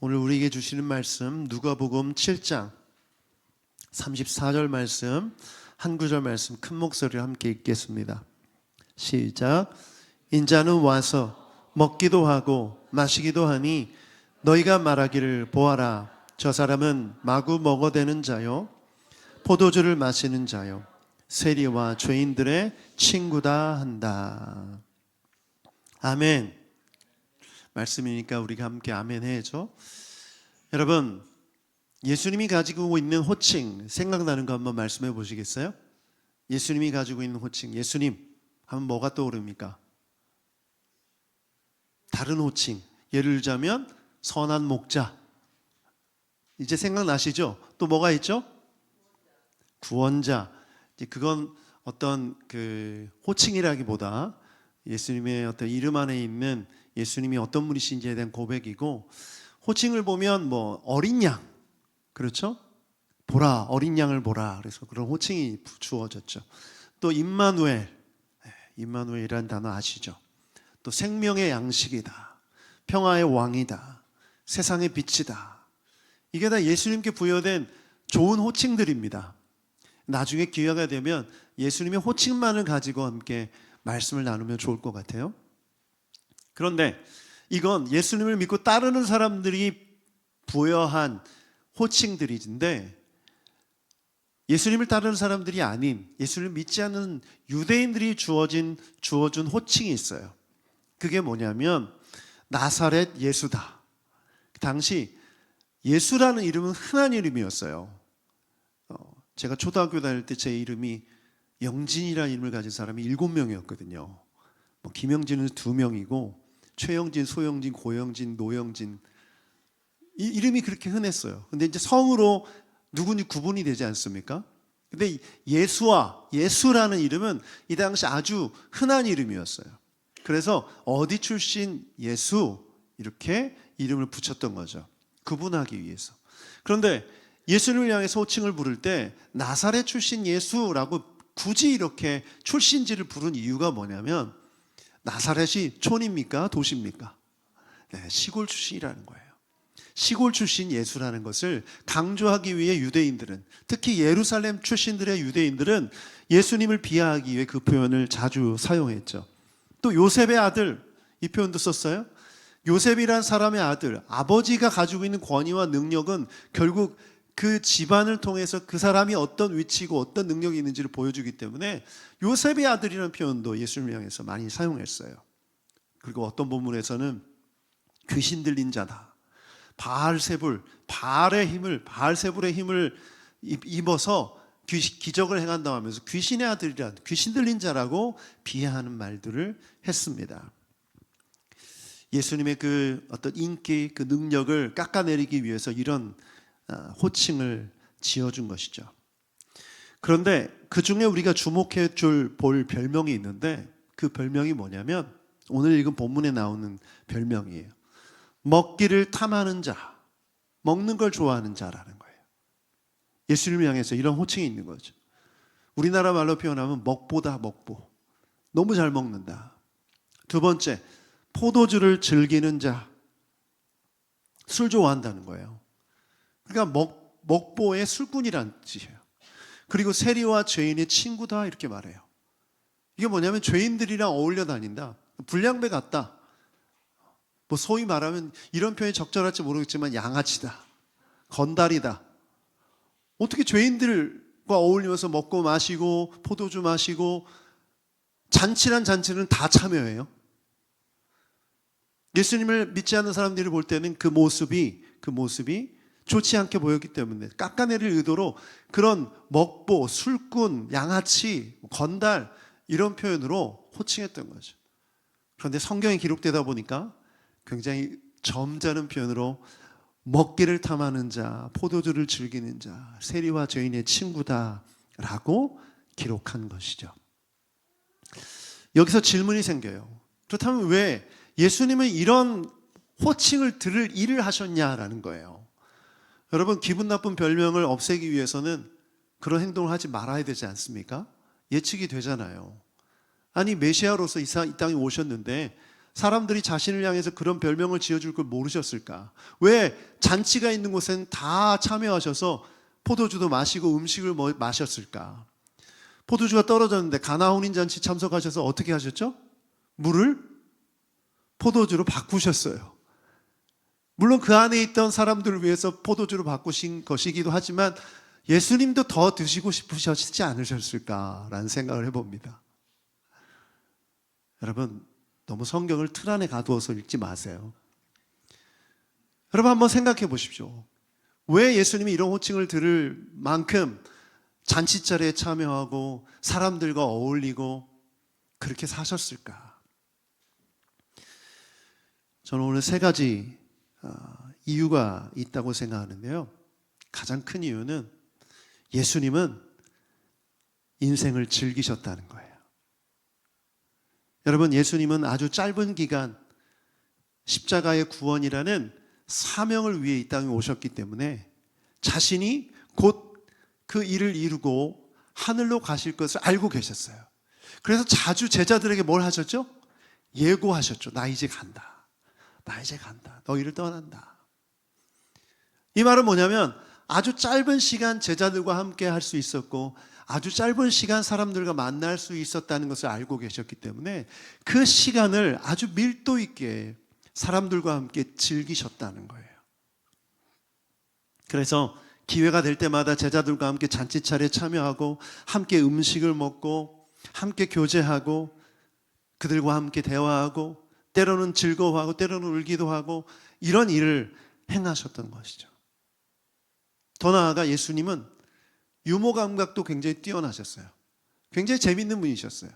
오늘 우리에게 주시는 말씀 누가복음 7장 34절 말씀, 한 구절 말씀 큰 목소리로 함께 읽겠습니다. 시작. 인자는 와서 먹기도 하고 마시기도 하니 너희가 말하기를 보아라, 저 사람은 마구 먹어대는 자요 포도주를 마시는 자요 세리와 죄인들의 친구다 한다. 아멘. 말씀이니까 우리가 함께 아멘 해야죠. 여러분, 예수님이 가지고 있는 호칭 생각나는 거 한번 말씀해 보시겠어요? 예수님이 가지고 있는 호칭, 예수님 하면 뭐가 떠오릅니까? 다른 호칭, 예를 들자면 선한 목자, 이제 생각나시죠? 또 뭐가 있죠? 구원자. 그건 어떤 그 호칭이라기보다 예수님의 어떤 이름 안에 있는 예수님이 어떤 분이신지에 대한 고백이고, 호칭을 보면 뭐 어린 양, 그렇죠? 보라, 어린 양을 보라. 그래서 그런 호칭이 주어졌죠. 또 임마누엘, 임마누엘이라는 단어 아시죠? 또 생명의 양식이다, 평화의 왕이다, 세상의 빛이다. 이게 다 예수님께 부여된 좋은 호칭들입니다. 나중에 기회가 되면 예수님의 호칭만을 가지고 함께 말씀을 나누면 좋을 것 같아요. 그런데 이건 예수님을 믿고 따르는 사람들이 부여한 호칭들인데, 예수님을 따르는 사람들이 아닌 예수님을 믿지 않는 유대인들이 주어준 호칭이 있어요. 그게 뭐냐면 나사렛 예수다. 당시 예수라는 이름은 흔한 이름이었어요. 제가 초등학교 다닐 때 제 이름이 영진이라는 이름을 가진 사람이 7명이었거든요. 김영진은 2명이고 최영진, 소영진, 고영진, 노영진, 이 이름이 그렇게 흔했어요. 근데 이제 성으로 누군지 구분이 되지 않습니까? 근데 예수라는 이름은 이 당시 아주 흔한 이름이었어요. 그래서 어디 출신 예수 이렇게 이름을 붙였던 거죠. 구분하기 위해서. 그런데 예수님을 향해서 호칭을 부를 때 나사렛 출신 예수라고 굳이 이렇게 출신지를 부른 이유가 뭐냐면, 나사렛이 촌입니까? 도시입니까? 네, 시골 출신이라는 거예요. 시골 출신 예수라는 것을 강조하기 위해 유대인들은, 특히 예루살렘 출신들의 유대인들은 예수님을 비하하기 위해 그 표현을 자주 사용했죠. 또 요셉의 아들, 이 표현도 썼어요. 요셉이란 사람의 아들, 아버지가 가지고 있는 권위와 능력은 결국 그 집안을 통해서 그 사람이 어떤 위치고 어떤 능력이 있는지를 보여주기 때문에 요셉의 아들이라는 표현도 예수님을 향해서 많이 사용했어요. 그리고 어떤 본문에서는 귀신 들린 자다, 바알세불의 힘을 입어서 기적을 행한다고 하면서 귀신의 아들이란, 귀신 들린 자라고 비하하는 말들을 했습니다. 예수님의 그 어떤 인기, 그 능력을 깎아내리기 위해서 이런 호칭을 지어준 것이죠. 그런데 그 중에 우리가 주목해 볼 별명이 있는데, 그 별명이 뭐냐면 오늘 읽은 본문에 나오는 별명이에요. 먹기를 탐하는 자, 먹는 걸 좋아하는 자라는 거예요. 예수님을 향해서 이런 호칭이 있는 거죠. 우리나라 말로 표현하면 먹보다 먹보, 너무 잘 먹는다. 두 번째, 포도주를 즐기는 자, 술 좋아한다는 거예요. 그러니까 먹보의 술꾼이란 뜻이에요. 그리고 세리와 죄인의 친구다, 이렇게 말해요. 이게 뭐냐면 죄인들이랑 어울려 다닌다, 불량배 같다. 소위 말하면 이런 표현이 적절할지 모르겠지만 양아치다, 건달이다. 어떻게 죄인들과 어울리면서 먹고 마시고 포도주 마시고 잔치란 잔치는 다 참여해요? 예수님을 믿지 않는 사람들이 볼 때는 그 모습이 좋지 않게 보였기 때문에 깎아내릴 의도로 그런 먹보, 술꾼, 양아치, 건달 이런 표현으로 호칭했던 거죠. 그런데 성경에 기록되다 보니까 굉장히 점잖은 표현으로 먹기를 탐하는 자, 포도주를 즐기는 자, 세리와 죄인의 친구다라고 기록한 것이죠. 여기서 질문이 생겨요. 그렇다면 왜 예수님은 이런 호칭을 들을 일을 하셨냐라는 거예요. 여러분, 기분 나쁜 별명을 없애기 위해서는 그런 행동을 하지 말아야 되지 않습니까? 예측이 되잖아요. 아니, 메시아로서 이 땅에 오셨는데 사람들이 자신을 향해서 그런 별명을 지어줄 걸 모르셨을까? 왜 잔치가 있는 곳엔 다 참여하셔서 포도주도 마시고 음식을 마셨을까? 포도주가 떨어졌는데 가나 혼인잔치 참석하셔서 어떻게 하셨죠? 물을 포도주로 바꾸셨어요. 물론 그 안에 있던 사람들을 위해서 포도주로 바꾸신 것이기도 하지만 예수님도 더 드시고 싶으시지 않으셨을까라는 생각을 해봅니다. 여러분, 너무 성경을 틀 안에 가두어서 읽지 마세요. 여러분 한번 생각해 보십시오. 왜 예수님이 이런 호칭을 들을 만큼 잔치자리에 참여하고 사람들과 어울리고 그렇게 사셨을까? 저는 오늘 세 가지 이유가 있다고 생각하는데요. 가장 큰 이유는 예수님은 인생을 즐기셨다는 거예요. 여러분, 예수님은 아주 짧은 기간 십자가의 구원이라는 사명을 위해 이 땅에 오셨기 때문에 자신이 곧 그 일을 이루고 하늘로 가실 것을 알고 계셨어요. 그래서 자주 제자들에게 뭘 하셨죠? 예고하셨죠. 나 이제 간다. 나 이제 간다. 너희를 떠난다. 이 말은 뭐냐면 아주 짧은 시간 제자들과 함께 할 수 있었고 아주 짧은 시간 사람들과 만날 수 있었다는 것을 알고 계셨기 때문에 그 시간을 아주 밀도 있게 사람들과 함께 즐기셨다는 거예요. 그래서 기회가 될 때마다 제자들과 함께 잔치차례에 참여하고 함께 음식을 먹고 함께 교제하고 그들과 함께 대화하고 때로는 즐거워하고 때로는 울기도 하고 이런 일을 행하셨던 것이죠. 더 나아가 예수님은 유머 감각도 굉장히 뛰어나셨어요. 굉장히 재밌는 분이셨어요.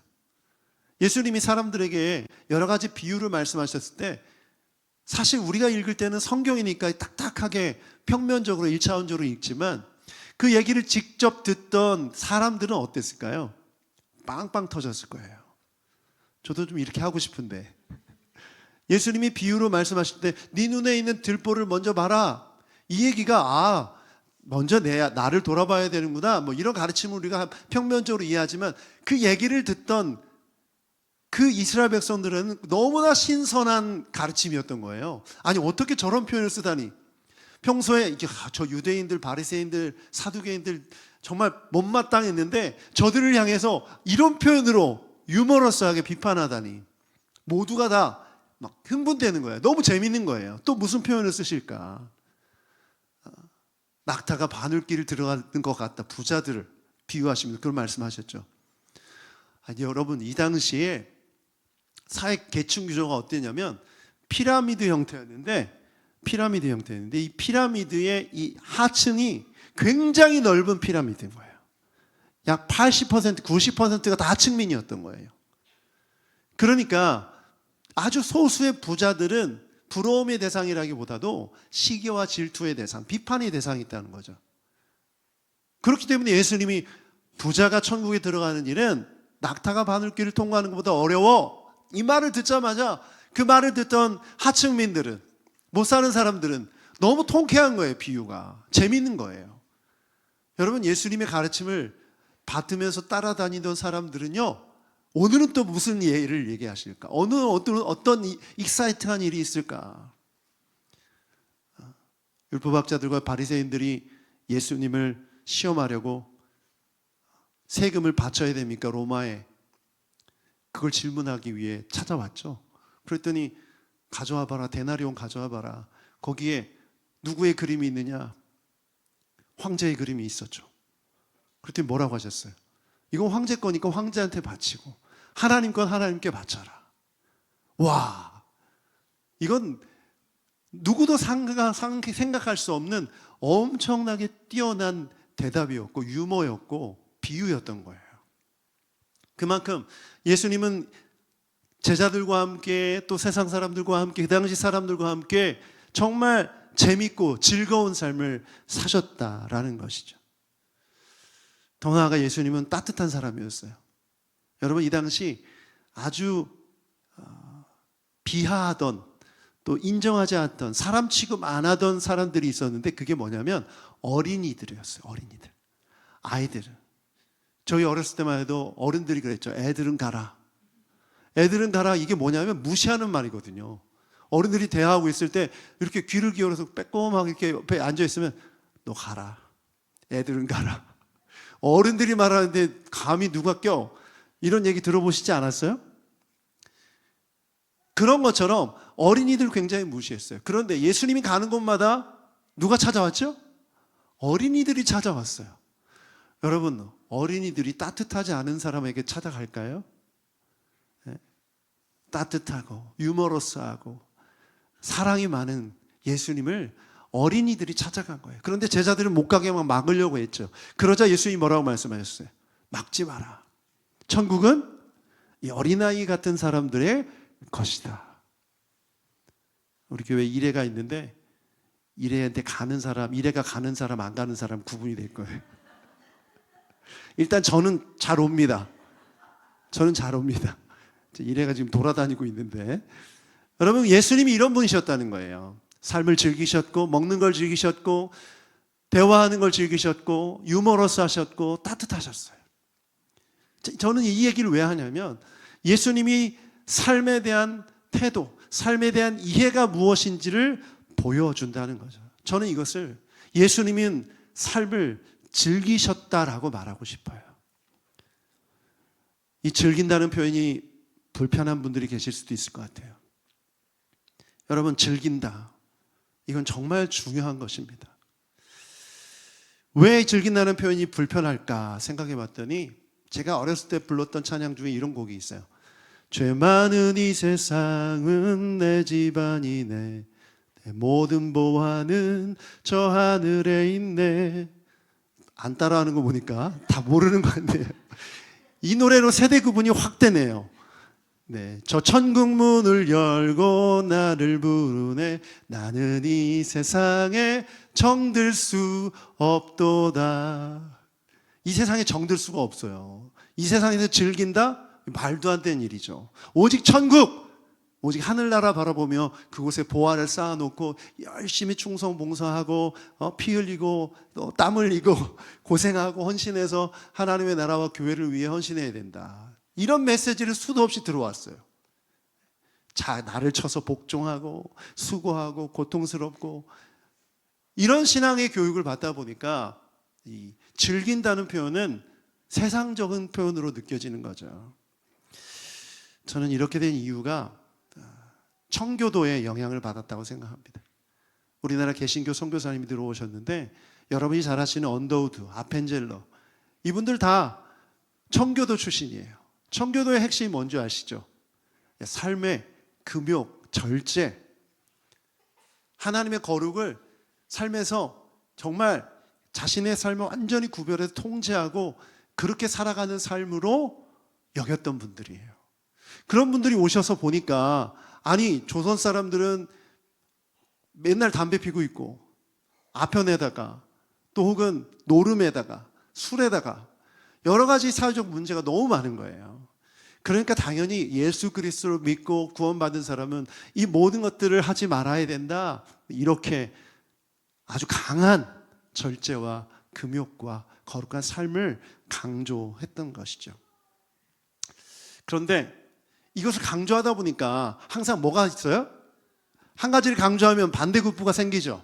예수님이 사람들에게 여러 가지 비유를 말씀하셨을 때 사실 우리가 읽을 때는 성경이니까 딱딱하게 평면적으로 1차원적으로 읽지만 그 얘기를 직접 듣던 사람들은 어땠을까요? 빵빵 터졌을 거예요. 저도 좀 이렇게 하고 싶은데 예수님이 비유로 말씀하실 때 네 눈에 있는 들보를 먼저 봐라. 이 얘기가 먼저 나를 돌아봐야 되는구나 뭐 이런 가르침을 우리가 평면적으로 이해하지만 그 얘기를 듣던 그 이스라엘 백성들은 너무나 신선한 가르침이었던 거예요. 아니 어떻게 저런 표현을 쓰다니. 평소에 저 유대인들, 바리새인들, 사두개인들 정말 못마땅했는데 저들을 향해서 이런 표현으로 유머러스하게 비판하다니. 모두가 다 막 흥분되는 거예요. 너무 재밌는 거예요. 또 무슨 표현을 쓰실까? 낙타가 바늘길을 들어가는 것 같다. 부자들을 비유하시면서 그런 말씀하셨죠. 아니 여러분, 이 당시에 사회 계층 구조가 어땠냐면 피라미드 형태였는데 이 피라미드의 이 하층이 굉장히 넓은 피라미드인 거예요. 약 80%, 90%가 다 하층민이었던 거예요. 그러니까 아주 소수의 부자들은 부러움의 대상이라기보다도 시기와 질투의 대상, 비판의 대상이 있다는 거죠. 그렇기 때문에 예수님이 부자가 천국에 들어가는 일은 낙타가 바늘길을 통과하는 것보다 어려워. 이 말을 듣자마자 그 말을 듣던 하층민들은, 못 사는 사람들은 너무 통쾌한 거예요. 비유가 재밌는 거예요. 여러분, 예수님의 가르침을 받으면서 따라다니던 사람들은요, 오늘은 또 무슨 예를 얘기하실까? 오늘은 어떤 익사이팅한 일이 있을까? 율법학자들과 바리새인들이 예수님을 시험하려고 세금을 바쳐야 됩니까? 로마에. 그걸 질문하기 위해 찾아왔죠. 그랬더니 가져와 봐라. 데나리온 가져와 봐라. 거기에 누구의 그림이 있느냐? 황제의 그림이 있었죠. 그랬더니 뭐라고 하셨어요? 이건 황제 거니까 황제한테 바치고 하나님 건 하나님께 바쳐라. 와, 이건 누구도 생각할 수 없는 엄청나게 뛰어난 대답이었고 유머였고 비유였던 거예요. 그만큼 예수님은 제자들과 함께 또 세상 사람들과 함께 그 당시 사람들과 함께 정말 재밌고 즐거운 삶을 사셨다라는 것이죠. 더 나아가 예수님은 따뜻한 사람이었어요. 여러분, 이 당시 아주 비하하던 또 인정하지 않던 사람 취급 안 하던 사람들이 있었는데 그게 뭐냐면 어린이들이었어요. 어린이들, 아이들은. 저희 어렸을 때만 해도 어른들이 그랬죠. 애들은 가라. 애들은 가라, 이게 뭐냐면 무시하는 말이거든요. 어른들이 대화하고 있을 때 이렇게 귀를 기울여서 빼꼼하게 이렇게 옆에 앉아 있으면 너 가라. 애들은 가라. 어른들이 말하는데 감히 누가 껴? 이런 얘기 들어보시지 않았어요? 그런 것처럼 어린이들 굉장히 무시했어요. 그런데 예수님이 가는 곳마다 누가 찾아왔죠? 어린이들이 찾아왔어요. 여러분, 어린이들이 따뜻하지 않은 사람에게 찾아갈까요? 네? 따뜻하고 유머러스하고 사랑이 많은 예수님을 어린이들이 찾아간 거예요. 그런데 제자들은 못 가게 막으려고 했죠. 그러자 예수님이 뭐라고 말씀하셨어요? 막지 마라. 천국은 이 어린아이 같은 사람들의 것이다. 우리 교회 일회가 있는데 일회한테 가는 사람, 일회가 가는 사람, 안 가는 사람 구분이 될 거예요. 일단 저는 잘 옵니다. 저는 잘 옵니다. 일회가 지금 돌아다니고 있는데, 여러분, 예수님이 이런 분이셨다는 거예요. 삶을 즐기셨고, 먹는 걸 즐기셨고, 대화하는 걸 즐기셨고, 유머러스 하셨고, 따뜻하셨어요. 저는 이 얘기를 왜 하냐면 예수님이 삶에 대한 태도, 삶에 대한 이해가 무엇인지를 보여준다는 거죠. 저는 이것을 예수님은 삶을 즐기셨다라고 말하고 싶어요. 이 즐긴다는 표현이 불편한 분들이 계실 수도 있을 것 같아요. 여러분, 즐긴다. 이건 정말 중요한 것입니다. 왜 즐긴다는 표현이 불편할까 생각해 봤더니 제가 어렸을 때 불렀던 찬양 중에 이런 곡이 있어요. 죄 많은 이 세상은 내 집안이네, 내 모든 보화는 저 하늘에 있네. 안 따라하는 거 보니까 다 모르는 것 같네요. 이 노래로 세대 구분이 확 되네요. 네, 저 천국문을 열고 나를 부르네, 나는 이 세상에 정들 수 없도다. 이 세상에 정들 수가 없어요. 이 세상에서 즐긴다? 말도 안 되는 일이죠. 오직 천국, 오직 하늘나라 바라보며 그곳에 보화를 쌓아놓고 열심히 충성봉사하고 피 흘리고 또 땀 흘리고 고생하고 헌신해서 하나님의 나라와 교회를 위해 헌신해야 된다. 이런 메시지를 수도 없이 들어왔어요. 자, 나를 쳐서 복종하고 수고하고 고통스럽고 이런 신앙의 교육을 받다 보니까 이 즐긴다는 표현은 세상적인 표현으로 느껴지는 거죠. 저는 이렇게 된 이유가 청교도의 영향을 받았다고 생각합니다. 우리나라 개신교 선교사님이 들어오셨는데 여러분이 잘 아시는 언더우드, 아펜젤러, 이분들 다 청교도 출신이에요. 청교도의 핵심이 뭔지 아시죠? 삶의 금욕, 절제, 하나님의 거룩을 삶에서 정말 자신의 삶을 완전히 구별해서 통제하고 그렇게 살아가는 삶으로 여겼던 분들이에요. 그런 분들이 오셔서 보니까 아니, 조선 사람들은 맨날 담배 피고 있고 아편에다가 또 혹은 노름에다가 술에다가 여러 가지 사회적 문제가 너무 많은 거예요. 그러니까 당연히 예수 그리스도를 믿고 구원받은 사람은 이 모든 것들을 하지 말아야 된다, 이렇게 아주 강한 절제와 금욕과 거룩한 삶을 강조했던 것이죠. 그런데 이것을 강조하다 보니까 항상 뭐가 있어요? 한 가지를 강조하면 반대급부가 생기죠.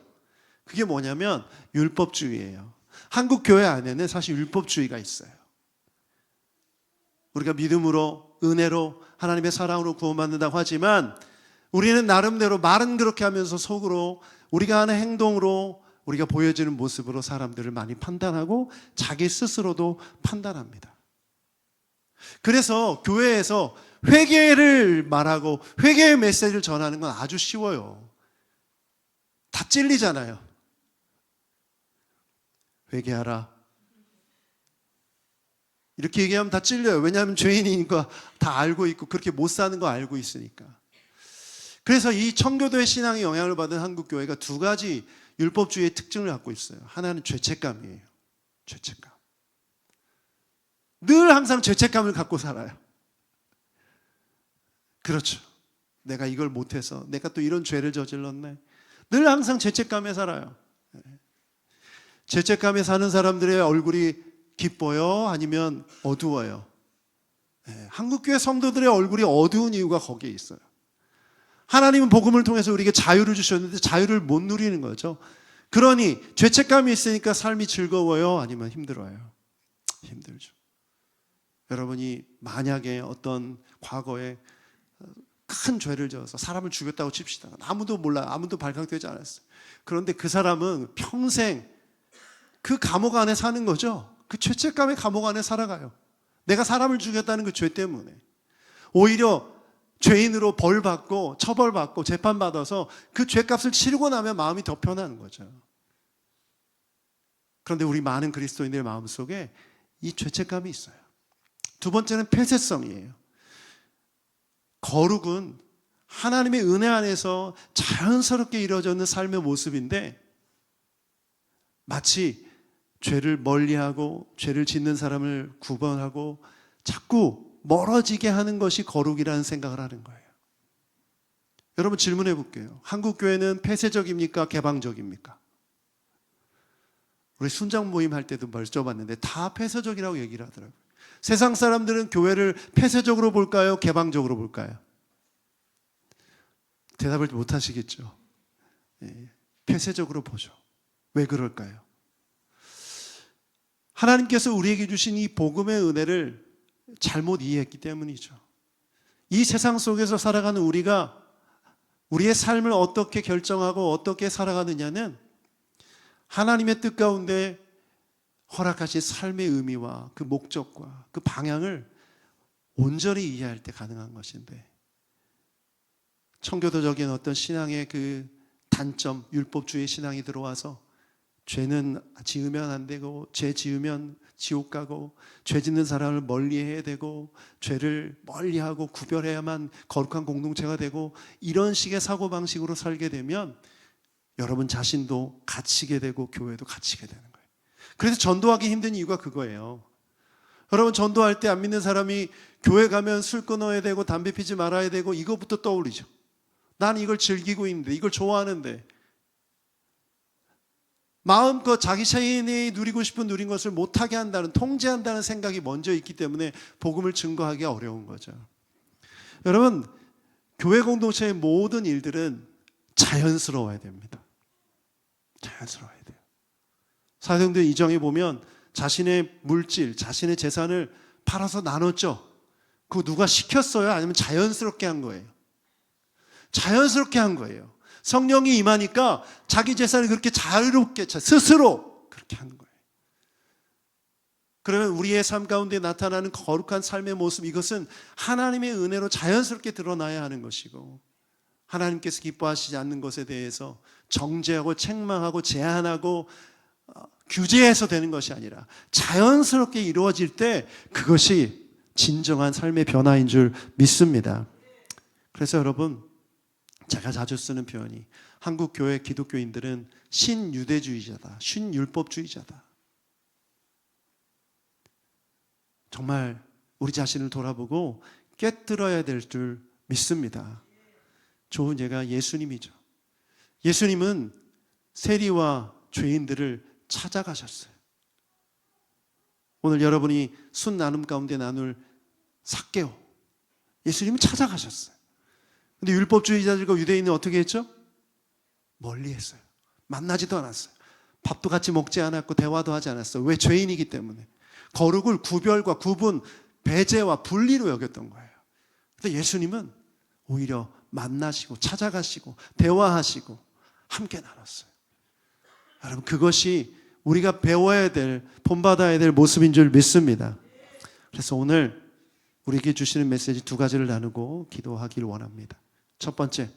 그게 뭐냐면 율법주의예요. 한국 교회 안에는 사실 율법주의가 있어요. 우리가 믿음으로, 은혜로, 하나님의 사랑으로 구원받는다고 하지만 우리는 나름대로 말은 그렇게 하면서 속으로 우리가 하는 행동으로, 우리가 보여지는 모습으로 사람들을 많이 판단하고 자기 스스로도 판단합니다. 그래서 교회에서 회개를 말하고 회개의 메시지를 전하는 건 아주 쉬워요. 다 찔리잖아요. 회개하라. 이렇게 얘기하면 다 찔려요. 왜냐하면 죄인이니까 다 알고 있고 그렇게 못 사는 거 알고 있으니까. 그래서 이 청교도의 신앙에 영향을 받은 한국 교회가 두 가지 율법주의의 특징을 갖고 있어요. 하나는 죄책감이에요. 죄책감. 늘 항상 죄책감을 갖고 살아요. 그렇죠. 내가 이걸 못해서, 내가 또 이런 죄를 저질렀네. 늘 항상 죄책감에 살아요. 죄책감에 사는 사람들의 얼굴이 기뻐요? 아니면 어두워요? 한국교회 성도들의 얼굴이 어두운 이유가 거기에 있어요. 하나님은 복음을 통해서 우리에게 자유를 주셨는데 자유를 못 누리는 거죠. 그러니 죄책감이 있으니까 삶이 즐거워요? 아니면 힘들어요? 힘들죠. 여러분이 만약에 어떤 과거에 큰 죄를 지어서 사람을 죽였다고 칩시다. 아무도 몰라요. 아무도 발각되지 않았어요. 그런데 그 사람은 평생 그 감옥 안에 사는 거죠. 그 죄책감의 감옥 안에 살아가요. 내가 사람을 죽였다는 그 죄 때문에. 오히려 죄인으로 벌받고 처벌받고 재판받아서 그 죄값을 치르고 나면 마음이 더 편한 거죠. 그런데 우리 많은 그리스도인들의 마음속에 이 죄책감이 있어요. 두 번째는 폐쇄성이에요. 거룩은 하나님의 은혜 안에서 자연스럽게 이루어지는 삶의 모습인데 마치 죄를 멀리하고 죄를 짓는 사람을 구분하고 자꾸 멀어지게 하는 것이 거룩이라는 생각을 하는 거예요. 여러분 질문해 볼게요. 한국 교회는 폐쇄적입니까? 개방적입니까? 우리 순장 모임 할 때도 여쭤봤는데 다 폐쇄적이라고 얘기를 하더라고요. 세상 사람들은 교회를 폐쇄적으로 볼까요? 개방적으로 볼까요? 대답을 못 하시겠죠. 폐쇄적으로 보죠. 왜 그럴까요? 하나님께서 우리에게 주신 이 복음의 은혜를 잘못 이해했기 때문이죠. 이 세상 속에서 살아가는 우리가 우리의 삶을 어떻게 결정하고 어떻게 살아가느냐는 하나님의 뜻 가운데 허락하신 삶의 의미와 그 목적과 그 방향을 온전히 이해할 때 가능한 것인데 청교도적인 어떤 신앙의 그 단점, 율법주의 신앙이 들어와서 죄는 지으면 안 되고 죄 지으면 지옥 가고 죄 짓는 사람을 멀리해야 되고 죄를 멀리하고 구별해야만 거룩한 공동체가 되고 이런 식의 사고방식으로 살게 되면 여러분 자신도 갇히게 되고 교회도 갇히게 되는 거예요. 그래서 전도하기 힘든 이유가 그거예요. 여러분 전도할 때 안 믿는 사람이 교회 가면 술 끊어야 되고 담배 피지 말아야 되고 이거부터 떠올리죠. 난 이걸 즐기고 있는데 이걸 좋아하는데 마음껏 자기 자신이 누리고 싶은 누린 것을 못하게 한다는 통제한다는 생각이 먼저 있기 때문에 복음을 증거하기 어려운 거죠. 여러분 교회 공동체의 모든 일들은 자연스러워야 됩니다. 자연스러워야 돼요. 사도행전 2장에 보면 자신의 물질, 자신의 재산을 팔아서 나눴죠. 그거 누가 시켰어요? 아니면 자연스럽게 한 거예요? 자연스럽게 한 거예요. 성령이 임하니까 자기 재산을 그렇게 자유롭게 스스로 그렇게 하는 거예요. 그러면 우리의 삶 가운데 나타나는 거룩한 삶의 모습, 이것은 하나님의 은혜로 자연스럽게 드러나야 하는 것이고 하나님께서 기뻐하시지 않는 것에 대해서 정죄하고 책망하고 제한하고 규제해서 되는 것이 아니라 자연스럽게 이루어질 때 그것이 진정한 삶의 변화인 줄 믿습니다. 그래서 여러분 제가 자주 쓰는 표현이 한국 교회 기독교인들은 신유대주의자다, 신율법주의자다. 정말 우리 자신을 돌아보고 깨뜨려야 될 줄 믿습니다. 좋은 예가 예수님이죠. 예수님은 세리와 죄인들을 찾아가셨어요. 오늘 여러분이 순 나눔 가운데 나눌 삭개오, 예수님은 찾아가셨어요. 근데 율법주의자들과 유대인은 어떻게 했죠? 멀리 했어요. 만나지도 않았어요. 밥도 같이 먹지 않았고 대화도 하지 않았어요. 왜? 죄인이기 때문에. 거룩을 구별과 구분, 배제와 분리로 여겼던 거예요. 근데 예수님은 오히려 만나시고 찾아가시고 대화하시고 함께 나눴어요. 여러분 그것이 우리가 배워야 될, 본받아야 될 모습인 줄 믿습니다. 그래서 오늘 우리에게 주시는 메시지 두 가지를 나누고 기도하기를 원합니다. 첫 번째,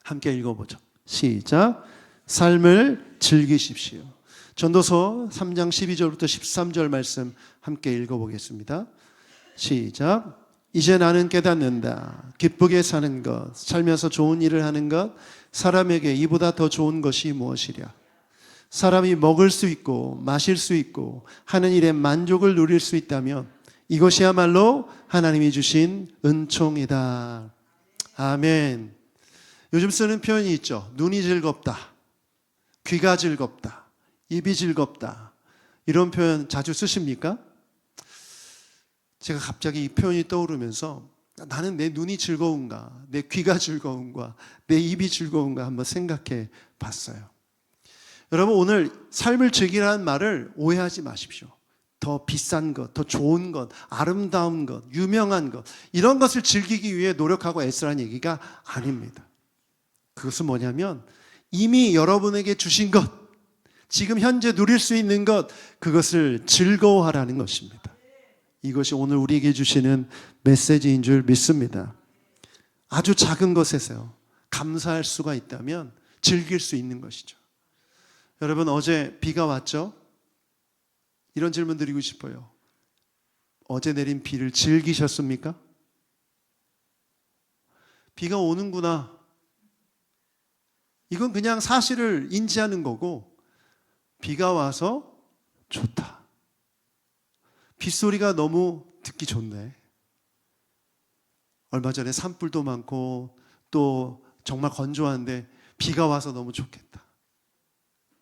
함께 읽어보죠. 시작. 삶을 즐기십시오. 전도서 3장 12절부터 13절 말씀 함께 읽어보겠습니다. 시작. 이제 나는 깨닫는다. 기쁘게 사는 것, 살면서 좋은 일을 하는 것, 사람에게 이보다 더 좋은 것이 무엇이랴. 사람이 먹을 수 있고 마실 수 있고 하는 일에 만족을 누릴 수 있다면 이것이야말로 하나님이 주신 은총이다. 아멘. 요즘 쓰는 표현이 있죠. 눈이 즐겁다, 귀가 즐겁다, 입이 즐겁다. 이런 표현 자주 쓰십니까? 제가 갑자기 이 표현이 떠오르면서 나는 내 눈이 즐거운가, 내 귀가 즐거운가, 내 입이 즐거운가 한번 생각해 봤어요. 여러분, 오늘 삶을 즐기라는 말을 오해하지 마십시오. 더 비싼 것, 더 좋은 것, 아름다운 것, 유명한 것, 이런 것을 즐기기 위해 노력하고 애쓰라는 얘기가 아닙니다. 그것은 뭐냐면 이미 여러분에게 주신 것, 지금 현재 누릴 수 있는 것, 그것을 즐거워하라는 것입니다. 이것이 오늘 우리에게 주시는 메시지인 줄 믿습니다. 아주 작은 것에서 감사할 수가 있다면 즐길 수 있는 것이죠. 여러분, 어제 비가 왔죠? 이런 질문 드리고 싶어요. 어제 내린 비를 즐기셨습니까? 비가 오는구나. 이건 그냥 사실을 인지하는 거고, 비가 와서 좋다. 빗소리가 너무 듣기 좋네. 얼마 전에 산불도 많고 또 정말 건조한데 비가 와서 너무 좋겠다.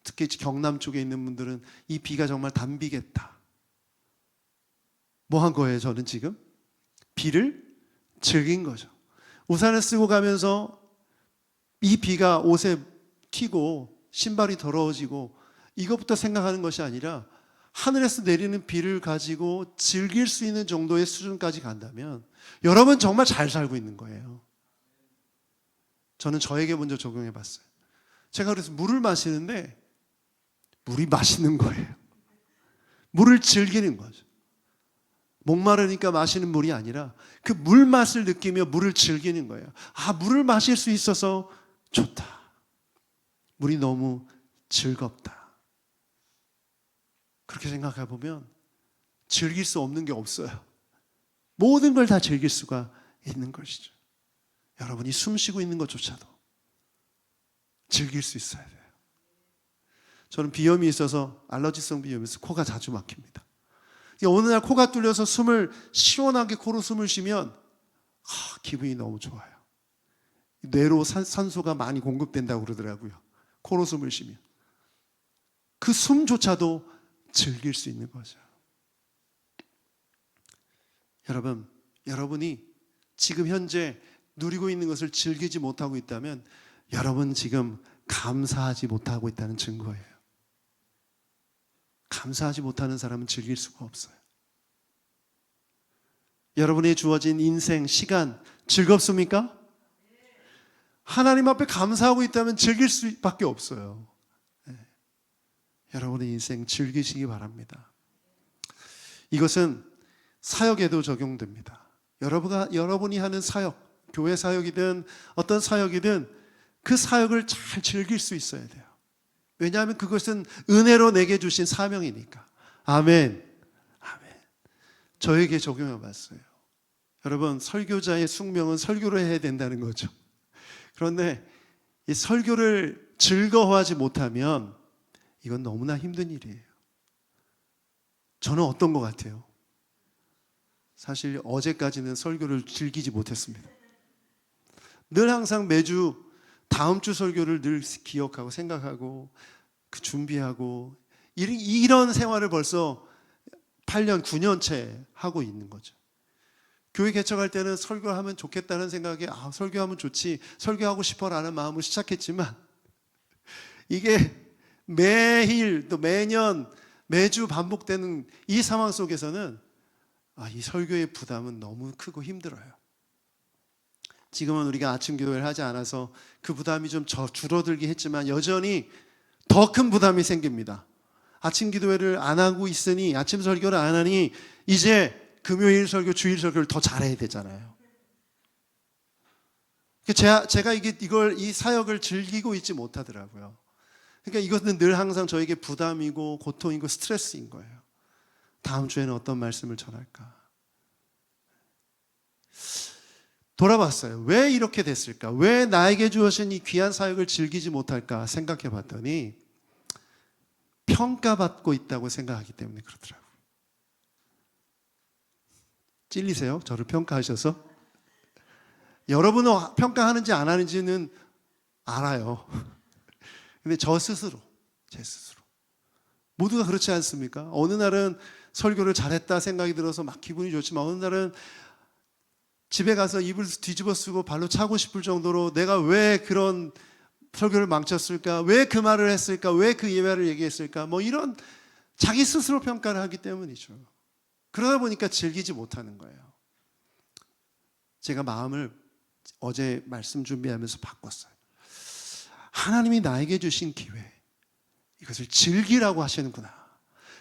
특히 경남 쪽에 있는 분들은 이 비가 정말 단비겠다. 뭐 한 거예요, 저는 지금? 비를 즐긴 거죠. 우산을 쓰고 가면서 이 비가 옷에 튀고 신발이 더러워지고 이것부터 생각하는 것이 아니라 하늘에서 내리는 비를 가지고 즐길 수 있는 정도의 수준까지 간다면 여러분 정말 잘 살고 있는 거예요. 저는 저에게 먼저 적용해 봤어요. 제가 그래서 물을 마시는데 물이 맛있는 거예요. 물을 즐기는 거죠. 목마르니까 마시는 물이 아니라 그 물 맛을 느끼며 물을 즐기는 거예요. 아, 물을 마실 수 있어서 좋다. 물이 너무 즐겁다. 그렇게 생각해 보면 즐길 수 없는 게 없어요. 모든 걸 다 즐길 수가 있는 것이죠. 여러분이 숨 쉬고 있는 것조차도 즐길 수 있어야 돼요. 저는 비염이 있어서 알러지성 비염에서 코가 자주 막힙니다. 어느 날 코가 뚫려서 숨을 시원하게 코로 숨을 쉬면 기분이 너무 좋아요. 뇌로 산소가 많이 공급된다고 그러더라고요. 코로 숨을 쉬면. 그 숨조차도 즐길 수 있는 거죠. 여러분, 여러분이 지금 현재 누리고 있는 것을 즐기지 못하고 있다면 여러분 지금 감사하지 못하고 있다는 증거예요. 감사하지 못하는 사람은 즐길 수가 없어요. 여러분이 주어진 인생, 시간 즐겁습니까? 하나님 앞에 감사하고 있다면 즐길 수밖에 없어요. 여러분의 인생 즐기시기 바랍니다. 이것은 사역에도 적용됩니다. 여러분이 하는 사역, 교회 사역이든 어떤 사역이든 그 사역을 잘 즐길 수 있어야 돼요. 왜냐하면 그것은 은혜로 내게 주신 사명이니까. 아멘. 아멘. 저에게 적용해 봤어요. 여러분, 설교자의 숙명은 설교를 해야 된다는 거죠. 그런데 이 설교를 즐거워하지 못하면 이건 너무나 힘든 일이에요. 저는 어떤 것 같아요? 사실 어제까지는 설교를 즐기지 못했습니다. 늘 항상 매주 다음 주 설교를 늘 기억하고 생각하고 준비하고 이런 생활을 벌써 8년, 9년째 하고 있는 거죠. 교회 개척할 때는 설교하면 좋겠다는 생각에 설교하면 좋지, 설교하고 싶어라는 마음으로 시작했지만 이게 매일 또 매년 매주 반복되는 이 상황 속에서는 이 설교의 부담은 너무 크고 힘들어요. 지금은 우리가 아침 기도회를 하지 않아서 그 부담이 좀 줄어들긴 했지만 여전히 더 큰 부담이 생깁니다. 아침 기도회를 안 하고 있으니, 아침 설교를 안 하니 이제 금요일 설교, 주일 설교를 더 잘해야 되잖아요. 제가 이 사역을 즐기고 있지 못하더라고요. 그러니까 이것은 늘 항상 저에게 부담이고 고통이고 스트레스인 거예요. 다음 주에는 어떤 말씀을 전할까? 돌아봤어요. 왜 이렇게 됐을까? 왜 나에게 주어진 이 귀한 사역을 즐기지 못할까 생각해 봤더니 평가받고 있다고 생각하기 때문에 그렇더라고요. 찔리세요? 저를 평가하셔서? 여러분은 평가하는지 안 하는지는 알아요. 근데 제 스스로 모두가 그렇지 않습니까? 어느 날은 설교를 잘했다 생각이 들어서 막 기분이 좋지만 어느 날은 집에 가서 이불 뒤집어 쓰고 발로 차고 싶을 정도로 내가 왜 그런 설교를 망쳤을까? 왜 그 말을 했을까? 왜 그 예배를 얘기했을까? 뭐 이런 자기 스스로 평가를 하기 때문이죠. 그러다 보니까 즐기지 못하는 거예요. 제가 마음을 어제 말씀 준비하면서 바꿨어요. 하나님이 나에게 주신 기회, 이것을 즐기라고 하시는구나.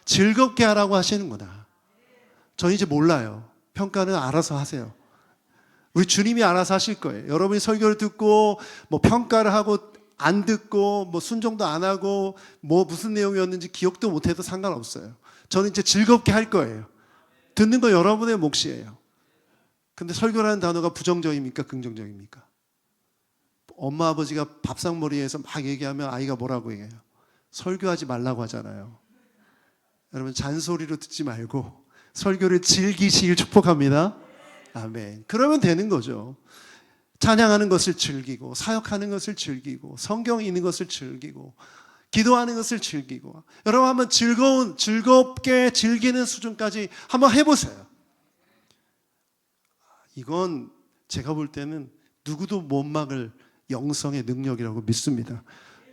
즐겁게 하라고 하시는구나. 전 이제 몰라요. 평가는 알아서 하세요. 우리 주님이 알아서 하실 거예요. 여러분이 설교를 듣고 뭐 평가를 하고 안 듣고 뭐 순종도 안 하고 뭐 무슨 내용이었는지 기억도 못해도 상관없어요. 저는 이제 즐겁게 할 거예요. 듣는 거 여러분의 몫이에요. 근데 설교라는 단어가 부정적입니까? 긍정적입니까? 엄마 아버지가 밥상머리에서 막 얘기하면 아이가 뭐라고 얘기해요? 설교하지 말라고 하잖아요. 여러분 잔소리로 듣지 말고 설교를 즐기시길 축복합니다. 아멘. 그러면 되는 거죠. 찬양하는 것을 즐기고 사역하는 것을 즐기고 성경 읽는 것을 즐기고 기도하는 것을 즐기고 여러분 한번 즐겁게 즐기는 수준까지 한번 해보세요. 이건 제가 볼 때는 누구도 못 막을 영성의 능력이라고 믿습니다.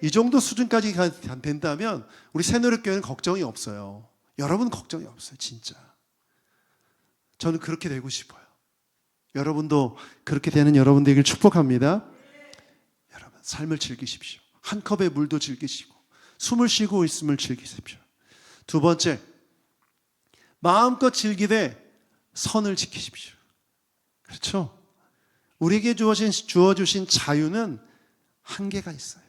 이 정도 수준까지 된다면 우리 새노릇교회는 걱정이 없어요. 여러분 걱정이 없어요. 진짜. 저는 그렇게 되고 싶어요. 여러분도 그렇게 되는 여러분 되길 축복합니다. 여러분 삶을 즐기십시오. 한 컵의 물도 즐기시고 숨을 쉬고 있음을 즐기십시오. 두 번째, 마음껏 즐기되 선을 지키십시오. 그렇죠? 우리에게 주어주신 자유는 한계가 있어요.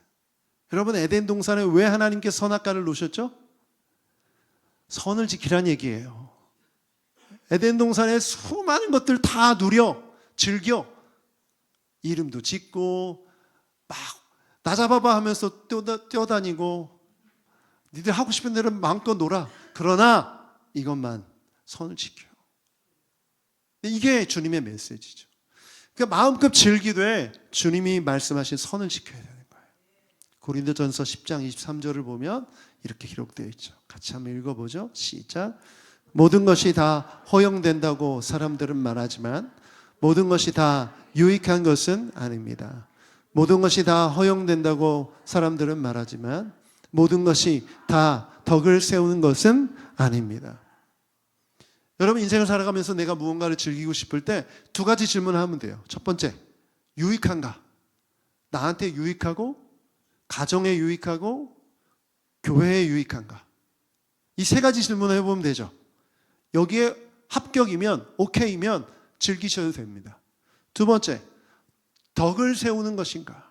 여러분 에덴 동산에 왜 하나님께 선악과를 놓으셨죠? 선을 지키란 얘기예요. 에덴 동산의 수많은 것들 다 누려 즐겨 이름도 짓고 막 나 잡아봐 하면서 뛰어다니고 니들 하고 싶은 대로 마음껏 놀아. 그러나 이것만 선을 지켜. 이게 주님의 메시지죠. 그러니까 마음껏 즐기되 주님이 말씀하신 선을 지켜야 되는 거예요. 고린도전서 10장 23절을 보면 이렇게 기록되어 있죠. 같이 한번 읽어보죠. 시작. 모든 것이 다 허용된다고 사람들은 말하지만 모든 것이 다 유익한 것은 아닙니다. 모든 것이 다 허용된다고 사람들은 말하지만 모든 것이 다 덕을 세우는 것은 아닙니다. 여러분 인생을 살아가면서 내가 무언가를 즐기고 싶을 때 두 가지 질문을 하면 돼요. 첫 번째, 유익한가? 나한테 유익하고 가정에 유익하고 교회에 유익한가? 이 세 가지 질문을 해보면 되죠. 여기에 합격이면 오케이면 즐기셔도 됩니다. 두 번째, 덕을 세우는 것인가?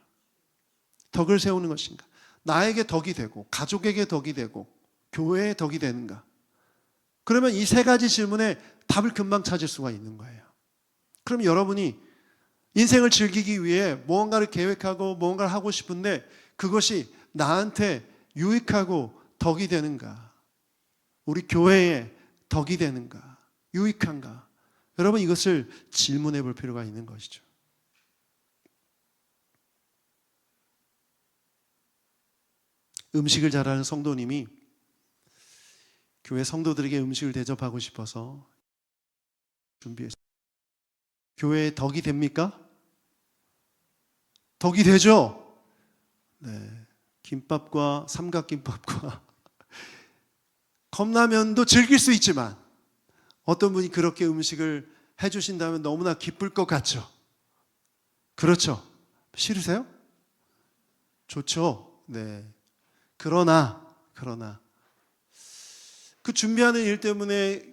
덕을 세우는 것인가? 나에게 덕이 되고 가족에게 덕이 되고 교회에 덕이 되는가? 그러면 이 세 가지 질문에 답을 금방 찾을 수가 있는 거예요. 그럼 여러분이 인생을 즐기기 위해 무언가를 계획하고 무언가를 하고 싶은데 그것이 나한테 유익하고 덕이 되는가? 우리 교회에 덕이 되는가? 유익한가? 여러분 이것을 질문해 볼 필요가 있는 것이죠. 음식을 잘하는 성도님이 교회 성도들에게 음식을 대접하고 싶어서 준비했어요. 교회에 덕이 됩니까? 덕이 되죠? 네. 김밥과 삼각김밥과 컵라면도 즐길 수 있지만 어떤 분이 그렇게 음식을 해주신다면 너무나 기쁠 것 같죠? 그렇죠? 싫으세요? 좋죠? 네. 그러나 그 준비하는 일 때문에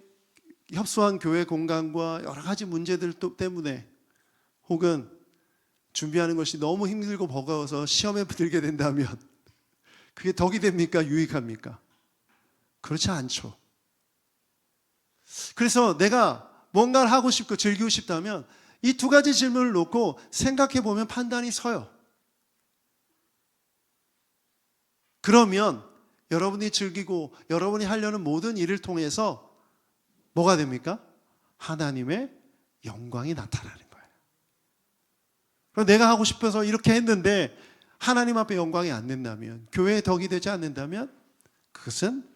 협소한 교회 공간과 여러 가지 문제들 때문에 혹은 준비하는 것이 너무 힘들고 버거워서 시험에 들게 된다면 그게 덕이 됩니까? 유익합니까? 그렇지 않죠. 그래서 내가 뭔가를 하고 싶고 즐기고 싶다면 이 두 가지 질문을 놓고 생각해 보면 판단이 서요. 그러면 여러분이 즐기고 여러분이 하려는 모든 일을 통해서 뭐가 됩니까? 하나님의 영광이 나타나는 거예요. 그럼 내가 하고 싶어서 이렇게 했는데 하나님 앞에 영광이 안 된다면, 교회에 덕이 되지 않는다면 그것은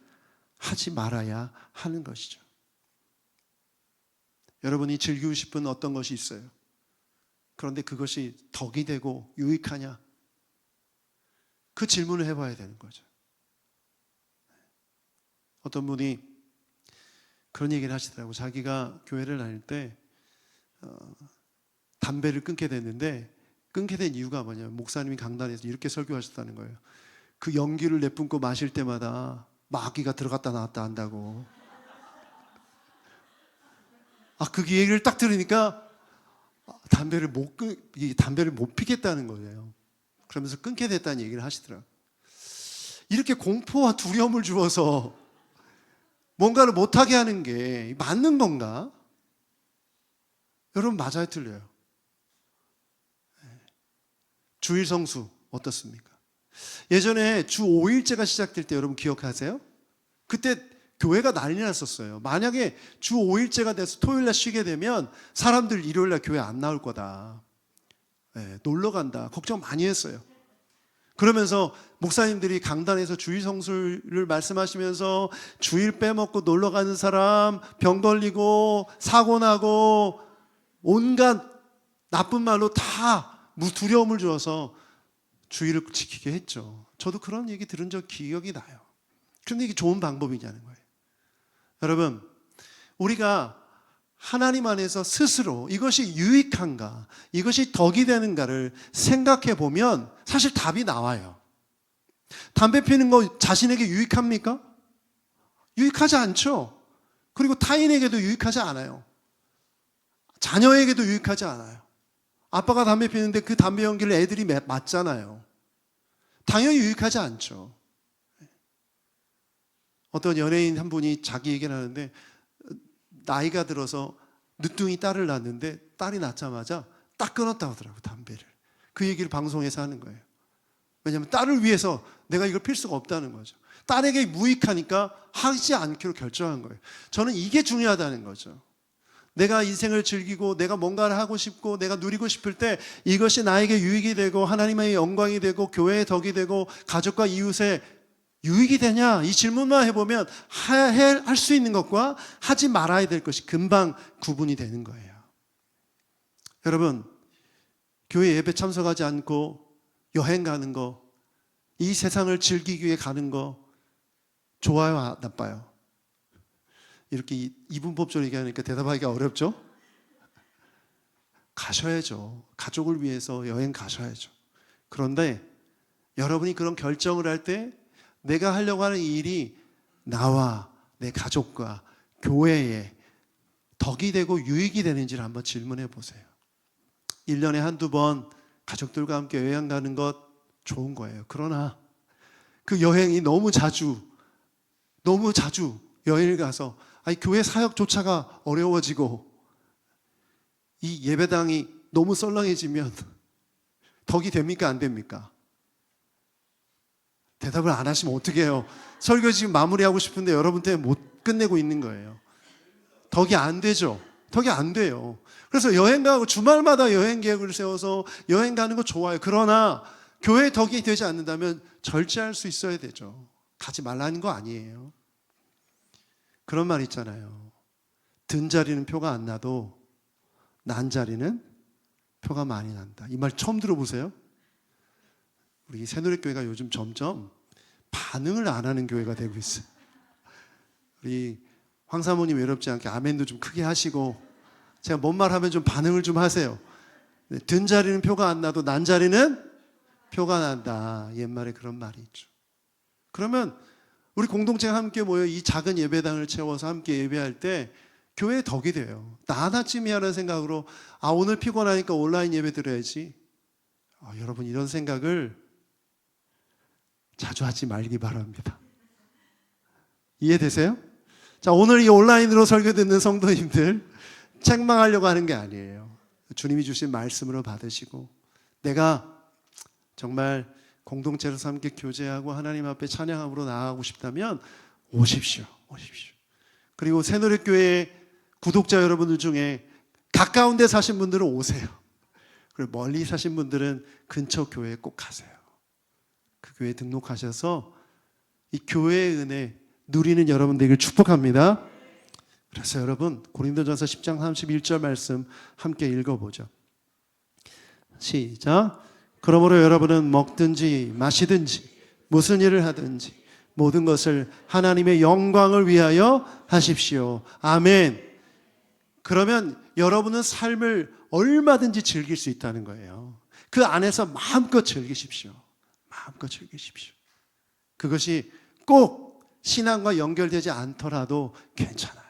하지 말아야 하는 것이죠. 여러분이 즐기고 싶은 어떤 것이 있어요. 그런데 그것이 덕이 되고 유익하냐? 그 질문을 해봐야 되는 거죠. 어떤 분이 그런 얘기를 하시더라고요. 자기가 교회를 다닐 때 담배를 끊게 됐는데, 끊게 된 이유가 뭐냐면 목사님이 강단에서 이렇게 설교하셨다는 거예요. 그 연기를 내뿜고 마실 때마다 마귀가 들어갔다 나왔다 한다고. 그 얘기를 딱 들으니까 담배를 못 피겠다는 거예요. 그러면서 끊게 됐다는 얘기를 하시더라고요. 이렇게 공포와 두려움을 주어서 뭔가를 못하게 하는 게 맞는 건가? 여러분, 맞아요, 틀려요? 주일 성수 어떻습니까? 예전에 주 5일제가 시작될 때 여러분 기억하세요? 그때 교회가 난리 났었어요. 만약에 주 5일제가 돼서 토요일날 쉬게 되면 사람들 일요일날 교회 안 나올 거다. 놀러 간다. 걱정 많이 했어요. 그러면서 목사님들이 강단에서 주일 성수를 말씀하시면서 주일 빼먹고 놀러 가는 사람, 병 걸리고 사고 나고 온갖 나쁜 말로 다 두려움을 주어서 주일을 지키게 했죠. 저도 그런 얘기 들은 적 기억이 나요. 그런데 이게 좋은 방법이냐는 거예요. 여러분, 우리가 하나님 안에서 스스로 이것이 유익한가, 이것이 덕이 되는가를 생각해 보면 사실 답이 나와요. 담배 피는 거 자신에게 유익합니까? 유익하지 않죠. 그리고 타인에게도 유익하지 않아요. 자녀에게도 유익하지 않아요. 아빠가 담배 피우는데 그 담배 연기를 애들이 맞잖아요. 당연히 유익하지 않죠. 어떤 연예인 한 분이 자기 얘기를 하는데, 나이가 들어서 늦둥이 딸을 낳았는데 딸이 낳자마자 딱 끊었다고 하더라고요, 담배를. 그 얘기를 방송에서 하는 거예요. 왜냐하면 딸을 위해서 내가 이걸 필 수가 없다는 거죠. 딸에게 무익하니까 하지 않기로 결정한 거예요. 저는 이게 중요하다는 거죠. 내가 인생을 즐기고 내가 뭔가를 하고 싶고 내가 누리고 싶을 때 이것이 나에게 유익이 되고 하나님의 영광이 되고 교회의 덕이 되고 가족과 이웃의 유익이 되냐? 이 질문만 해보면 할 수 있는 것과 하지 말아야 될 것이 금방 구분이 되는 거예요. 여러분, 교회 예배 참석하지 않고 여행 가는 거, 이 세상을 즐기기 위해 가는 거 좋아요, 나빠요? 이렇게 이분법적으로 얘기하니까 대답하기가 어렵죠? 가셔야죠. 가족을 위해서 여행 가셔야죠. 그런데 여러분이 그런 결정을 할 때 내가 하려고 하는 일이 나와 내 가족과 교회에 덕이 되고 유익이 되는지를 한번 질문해 보세요. 1년에 한두 번 가족들과 함께 여행 가는 것 좋은 거예요. 그러나 그 여행이 너무 자주 여행을 가서 교회 사역조차가 어려워지고 이 예배당이 너무 썰렁해지면 덕이 됩니까? 안 됩니까? 대답을 안 하시면 어떻게 해요? 설교 지금 마무리하고 싶은데 여러분 때문에 못 끝내고 있는 거예요. 덕이 안 되죠. 덕이 안 돼요. 그래서 여행 가고 주말마다 여행 계획을 세워서 여행 가는 거 좋아요. 그러나 교회 덕이 되지 않는다면 절제할 수 있어야 되죠. 가지 말라는 거 아니에요. 그런 말 있잖아요. 든 자리는 표가 안 나도 난 자리는 표가 많이 난다. 이 말 처음 들어보세요? 우리 새누리교회가 요즘 점점 반응을 안 하는 교회가 되고 있어요. 우리 황 사모님 외롭지 않게 아멘도 좀 크게 하시고 제가 뭔 말 하면 좀 반응을 좀 하세요. 든 자리는 표가 안 나도 난 자리는 표가 난다. 옛말에 그런 말이 있죠. 그러면 우리 공동체가 함께 모여 이 작은 예배당을 채워서 함께 예배할 때 교회의 덕이 돼요. 나 하나쯤이야라는 생각으로 오늘 피곤하니까 온라인 예배 드려야지. 여러분 이런 생각을 자주 하지 말기 바랍니다. 이해되세요? 자, 오늘 이 온라인으로 설교 듣는 성도님들 책망하려고 하는 게 아니에요. 주님이 주신 말씀으로 받으시고 내가 정말 공동체로서 함께 교제하고 하나님 앞에 찬양함으로 나아가고 싶다면 오십시오. 그리고 새누리교회 구독자 여러분들 중에 가까운 데 사신 분들은 오세요. 그리고 멀리 사신 분들은 근처 교회에 꼭 가세요. 그 교회에 등록하셔서 이 교회의 은혜 누리는 여러분 되기를 축복합니다. 그래서 여러분 고린도전서 10장 31절 말씀 함께 읽어보죠. 시작. 그러므로 여러분은 먹든지 마시든지 무슨 일을 하든지 모든 것을 하나님의 영광을 위하여 하십시오. 아멘. 그러면 여러분은 삶을 얼마든지 즐길 수 있다는 거예요. 그 안에서 마음껏 즐기십시오. 마음껏 즐기십시오. 그것이 꼭 신앙과 연결되지 않더라도 괜찮아요.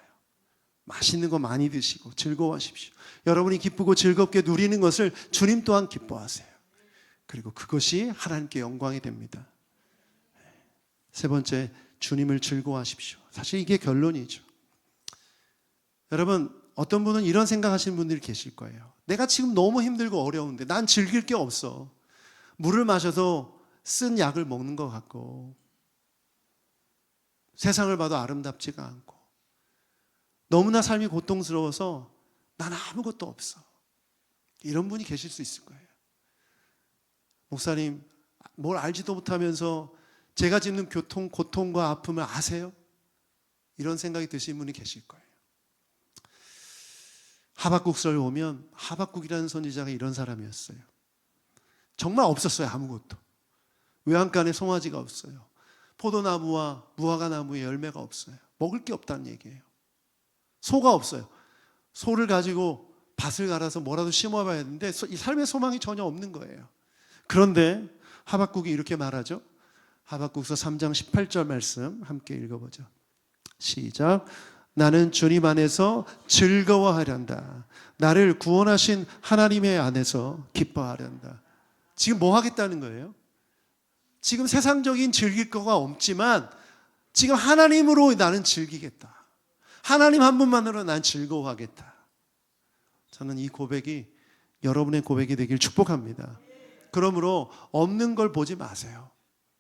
맛있는 거 많이 드시고 즐거워하십시오. 여러분이 기쁘고 즐겁게 누리는 것을 주님 또한 기뻐하세요. 그리고 그것이 하나님께 영광이 됩니다. 세 번째, 주님을 즐거워하십시오. 사실 이게 결론이죠. 여러분, 어떤 분은 이런 생각하시는 분들이 계실 거예요. 내가 지금 너무 힘들고 어려운데 난 즐길 게 없어. 물을 마셔도 쓴 약을 먹는 것 같고 세상을 봐도 아름답지가 않고 너무나 삶이 고통스러워서 난 아무것도 없어. 이런 분이 계실 수 있을 거예요. 목사님, 뭘 알지도 못하면서 제가 짓는 고통과 아픔을 아세요? 이런 생각이 드시는 분이 계실 거예요. 하박국서를 보면 하박국이라는 선지자가 이런 사람이었어요. 정말 없었어요. 아무것도. 외양간에 송아지가 없어요. 포도나무와 무화과 나무에 열매가 없어요. 먹을 게 없다는 얘기예요. 소가 없어요. 소를 가지고 밭을 갈아서 뭐라도 심어봐야 하는데 이 삶의 소망이 전혀 없는 거예요. 그런데 하박국이 이렇게 말하죠. 하박국서 3장 18절 말씀 함께 읽어보죠. 시작. 나는 주님 안에서 즐거워하련다. 나를 구원하신 하나님의 안에서 기뻐하련다. 지금 뭐 하겠다는 거예요? 지금 세상적인 즐길 거가 없지만 지금 하나님으로 나는 즐기겠다. 하나님 한 분만으로 난 즐거워하겠다. 저는 이 고백이 여러분의 고백이 되길 축복합니다. 그러므로 없는 걸 보지 마세요.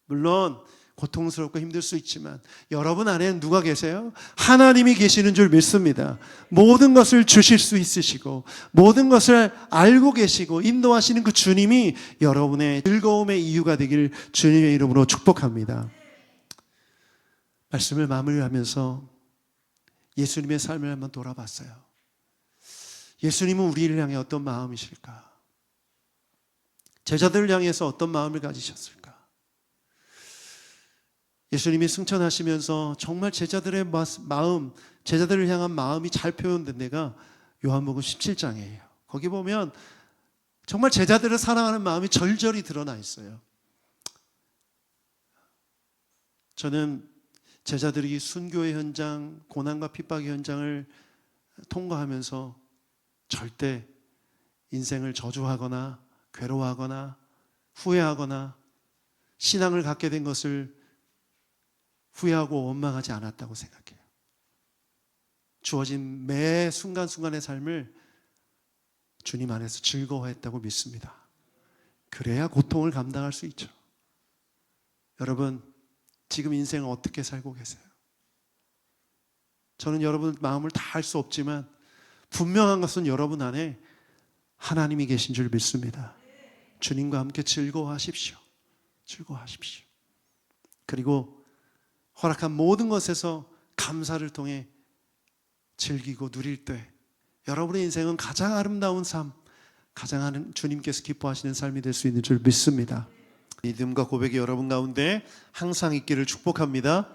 물론 고통스럽고 힘들 수 있지만 여러분 안에는 누가 계세요? 하나님이 계시는 줄 믿습니다. 모든 것을 주실 수 있으시고 모든 것을 알고 계시고 인도하시는 그 주님이 여러분의 즐거움의 이유가 되길 주님의 이름으로 축복합니다. 말씀을 마무리하면서 예수님의 삶을 한번 돌아봤어요. 예수님은 우리를 향해 어떤 마음이실까? 제자들을 향해서 어떤 마음을 가지셨을까? 예수님이 승천하시면서 정말 제자들의 마음, 제자들을 향한 마음이 잘 표현된 데가 요한복음 17장이에요. 거기 보면 정말 제자들을 사랑하는 마음이 절절히 드러나 있어요. 저는 제자들이 순교의 현장, 고난과 핍박의 현장을 통과하면서 절대 인생을 저주하거나 괴로워하거나 후회하거나 신앙을 갖게 된 것을 후회하고 원망하지 않았다고 생각해요. 주어진 매 순간순간의 삶을 주님 안에서 즐거워했다고 믿습니다. 그래야 고통을 감당할 수 있죠. 여러분, 지금 인생을 어떻게 살고 계세요? 저는 여러분 마음을 다 알 수 없지만 분명한 것은 여러분 안에 하나님이 계신 줄 믿습니다. 주님과 함께 즐거워하십시오. 즐거워하십시오. 그리고 허락한 모든 것에서 감사를 통해 즐기고 누릴 때 여러분의 인생은 가장 아름다운 삶, 가장 주님께서 기뻐하시는 삶이 될 수 있는 줄 믿습니다. 믿음과 고백이 여러분 가운데 항상 있기를 축복합니다.